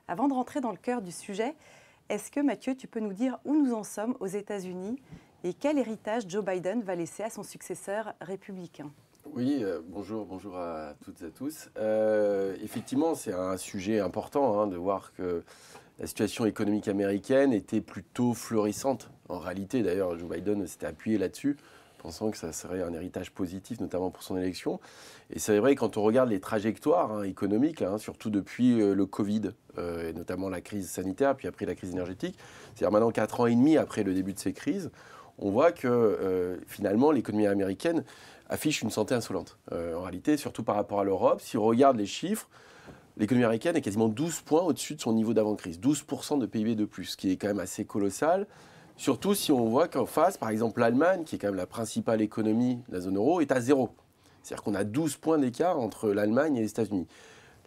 Avant de rentrer dans le cœur du sujet, est-ce que Mathieu, tu peux nous dire où nous en sommes aux États-Unis et quel héritage Joe Biden va laisser à son successeur républicain? Oui, bonjour à toutes et à tous. Effectivement, c'est un sujet important de voir que la situation économique américaine était plutôt florissante. En réalité, d'ailleurs, Joe Biden s'était appuyé là-dessus, pensant que ça serait un héritage positif, notamment pour son élection. Et c'est vrai, quand on regarde les trajectoires économiques, surtout depuis le Covid, et notamment la crise sanitaire, puis après la crise énergétique, c'est-à-dire maintenant 4 ans et demi après le début de ces crises, on voit que finalement l'économie américaine affiche une santé insolente. En réalité, surtout par rapport à l'Europe, si on regarde les chiffres, l'économie américaine est quasiment 12 points au-dessus de son niveau d'avant-crise, 12% de PIB de plus, ce qui est quand même assez colossal. Surtout si on voit qu'en face, par exemple, l'Allemagne, qui est quand même la principale économie de la zone euro, est à zéro. C'est-à-dire qu'on a 12 points d'écart entre l'Allemagne et les États-Unis.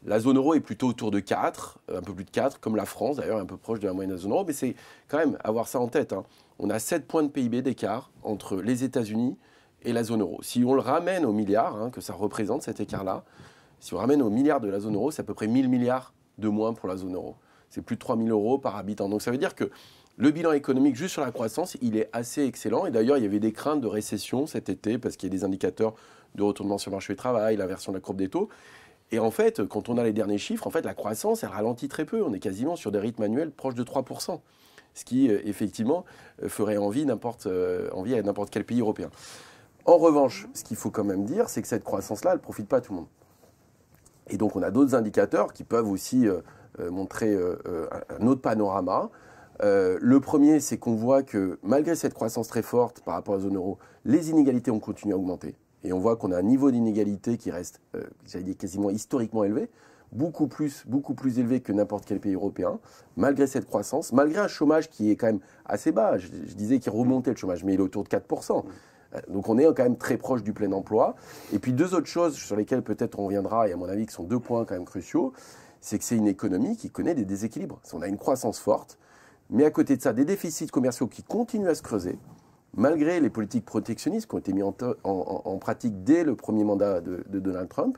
La zone euro est plutôt autour de 4, un peu plus de 4, comme la France, d'ailleurs, un peu proche de la moyenne de la zone euro. Mais c'est quand même avoir ça en tête. On a 7 points de PIB d'écart entre les États-Unis et la zone euro. Si on le ramène au milliard, que ça représente cet écart-là, si on ramène au milliard de la zone euro, c'est à peu près 1000 milliards de moins pour la zone euro. C'est plus de 3000 euros par habitant. Donc ça veut dire que le bilan économique, juste sur la croissance, il est assez excellent. Et d'ailleurs, il y avait des craintes de récession cet été parce qu'il y a des indicateurs de retournement sur le marché du travail, l'inversion de la courbe des taux. Et en fait, quand on a les derniers chiffres, en fait, la croissance, elle ralentit très peu. On est quasiment sur des rythmes annuels proches de 3%. Ce qui, effectivement, ferait envie à n'importe quel pays européen. En revanche, ce qu'il faut quand même dire, c'est que cette croissance-là, elle ne profite pas à tout le monde. Et donc, on a d'autres indicateurs qui peuvent aussi montrer un autre panorama. Le premier, c'est qu'on voit que malgré cette croissance très forte par rapport à la zone euro, les inégalités ont continué à augmenter. Et on voit qu'on a un niveau d'inégalité qui reste, j'allais dire, quasiment historiquement élevé, beaucoup plus élevé que n'importe quel pays européen, malgré cette croissance, malgré un chômage qui est quand même assez bas. Je disais qu'il remontait le chômage, mais il est autour de 4%. Donc on est quand même très proche du plein emploi. Et puis deux autres choses sur lesquelles peut-être on reviendra, et à mon avis qui sont deux points quand même cruciaux, c'est que c'est une économie qui connaît des déséquilibres. On a une croissance forte, mais à côté de ça, des déficits commerciaux qui continuent à se creuser, malgré les politiques protectionnistes qui ont été mises en pratique dès le premier mandat de Donald Trump.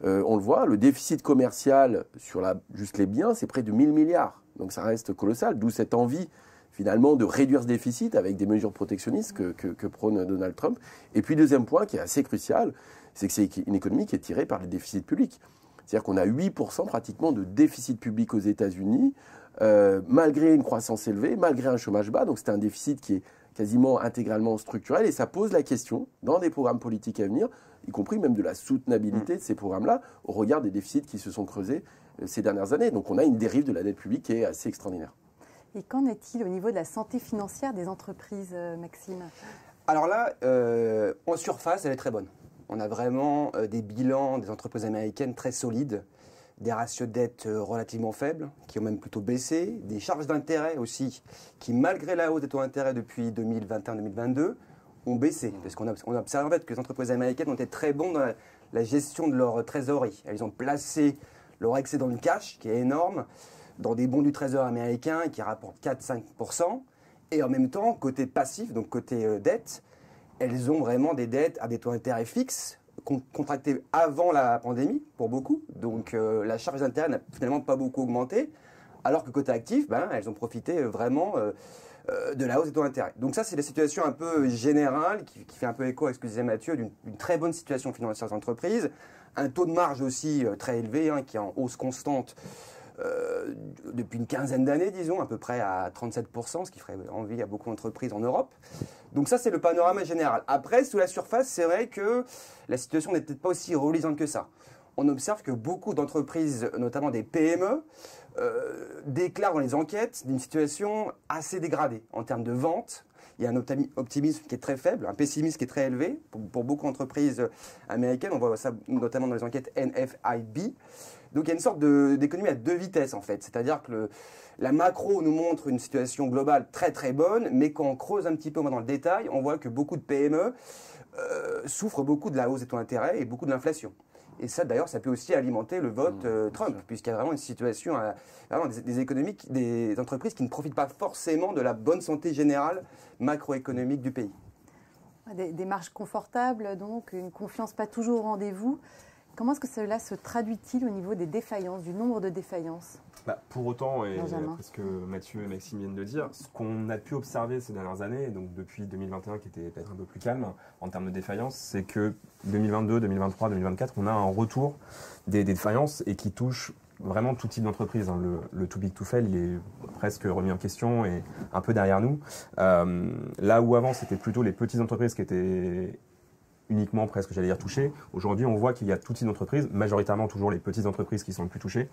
On le voit, le déficit commercial sur juste les biens, c'est près de 1000 milliards. Donc ça reste colossal, d'où cette envie finalement de réduire ce déficit avec des mesures protectionnistes que prône Donald Trump. Et puis deuxième point qui est assez crucial, c'est que c'est une économie qui est tirée par les déficits publics. C'est-à-dire qu'on a 8% pratiquement de déficit public aux États-Unis, malgré une croissance élevée, malgré un chômage bas. Donc c'est un déficit qui est quasiment intégralement structurel. Et ça pose la question, dans des programmes politiques à venir, y compris même de la soutenabilité de ces programmes-là, au regard des déficits qui se sont creusés ces dernières années. Donc on a une dérive de la dette publique qui est assez extraordinaire. Et qu'en est-il au niveau de la santé financière des entreprises, Maxime? Alors là, en surface, elle est très bonne. On a vraiment des bilans des entreprises américaines très solides, des ratios de dette relativement faibles, qui ont même plutôt baissé, des charges d'intérêt aussi, qui malgré la hausse des taux d'intérêt depuis 2021-2022, ont baissé. Parce qu'on a observé en fait que les entreprises américaines ont été très bonnes dans la gestion de leur trésorerie. Elles ont placé leur excédent de cash, qui est énorme, dans des bons du Trésor américain qui rapportent 4-5%. Et en même temps, côté passif, donc côté dette, elles ont vraiment des dettes à des taux d'intérêt fixes, contractées avant la pandémie, pour beaucoup. Donc la charge d'intérêt n'a finalement pas beaucoup augmenté, alors que côté actif, elles ont profité vraiment de la hausse des taux d'intérêt. Donc ça, c'est la situation un peu générale, qui fait un peu écho à ce que disait Mathieu, d'une très bonne situation financière des entreprises. Un taux de marge aussi très élevé, qui est en hausse constante, depuis une quinzaine d'années, disons, à peu près à 37%, ce qui ferait envie à beaucoup d'entreprises en Europe. Donc ça, c'est le panorama général. Après, sous la surface, c'est vrai que la situation n'est peut-être pas aussi reluisante que ça. On observe que beaucoup d'entreprises, notamment des PME, déclarent dans les enquêtes d'une situation assez dégradée en termes de vente. Il y a un optimisme qui est très faible, un pessimisme qui est très élevé pour beaucoup d'entreprises américaines. On voit ça notamment dans les enquêtes NFIB. Donc il y a une sorte d'économie à deux vitesses en fait. C'est-à-dire que la macro nous montre une situation globale très très bonne, mais quand on creuse un petit peu moins dans le détail, on voit que beaucoup de PME souffrent beaucoup de la hausse des taux d'intérêt et beaucoup de l'inflation. Et ça, d'ailleurs, ça peut aussi alimenter le vote Trump, puisqu'il y a vraiment une situation, vraiment des entreprises qui ne profitent pas forcément de la bonne santé générale macroéconomique du pays. Des marges confortables, donc une confiance pas toujours au rendez-vous. Comment est-ce que cela se traduit-il au niveau des défaillances, du nombre de défaillances? Pour autant, et Benjamin. après ce que Mathieu et Maxime viennent de dire, ce qu'on a pu observer ces dernières années, donc depuis 2021 qui était peut-être un peu plus calme en termes de défaillances, c'est que 2022, 2023, 2024, on a un retour des défaillances et qui touche vraiment tout type d'entreprise. Le too big to fail, il est presque remis en question et un peu derrière nous. Là où avant, c'était plutôt les petites entreprises qui étaient uniquement presque, j'allais dire, touchées. Aujourd'hui, on voit qu'il y a tout type d'entreprises, majoritairement toujours les petites entreprises qui sont les plus touchées,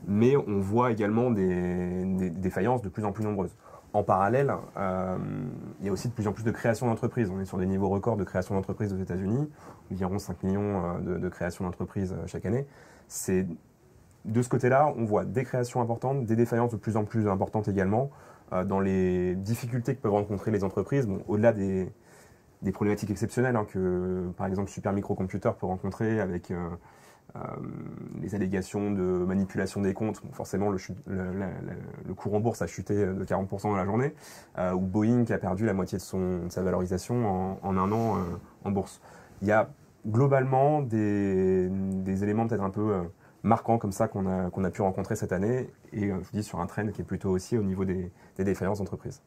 mais on voit également des défaillances de plus en plus nombreuses. En parallèle, il y a aussi de plus en plus de création d'entreprises. On est sur des niveaux records de création d'entreprises aux États-Unis, environ 5 millions de créations d'entreprises chaque année. De ce côté-là, on voit des créations importantes, des défaillances de plus en plus importantes également, dans les difficultés que peuvent rencontrer les entreprises, au-delà des problématiques exceptionnelles que, par exemple, Super Microcomputer peut rencontrer avec les allégations de manipulation des comptes. Forcément, le cours en bourse a chuté de 40% dans la journée, ou Boeing qui a perdu la moitié de sa valorisation en un an en bourse. Il y a globalement des éléments peut-être un peu marquants comme ça qu'on a pu rencontrer cette année, et je vous dis sur un trend qui est plutôt aussi au niveau des défaillances d'entreprise.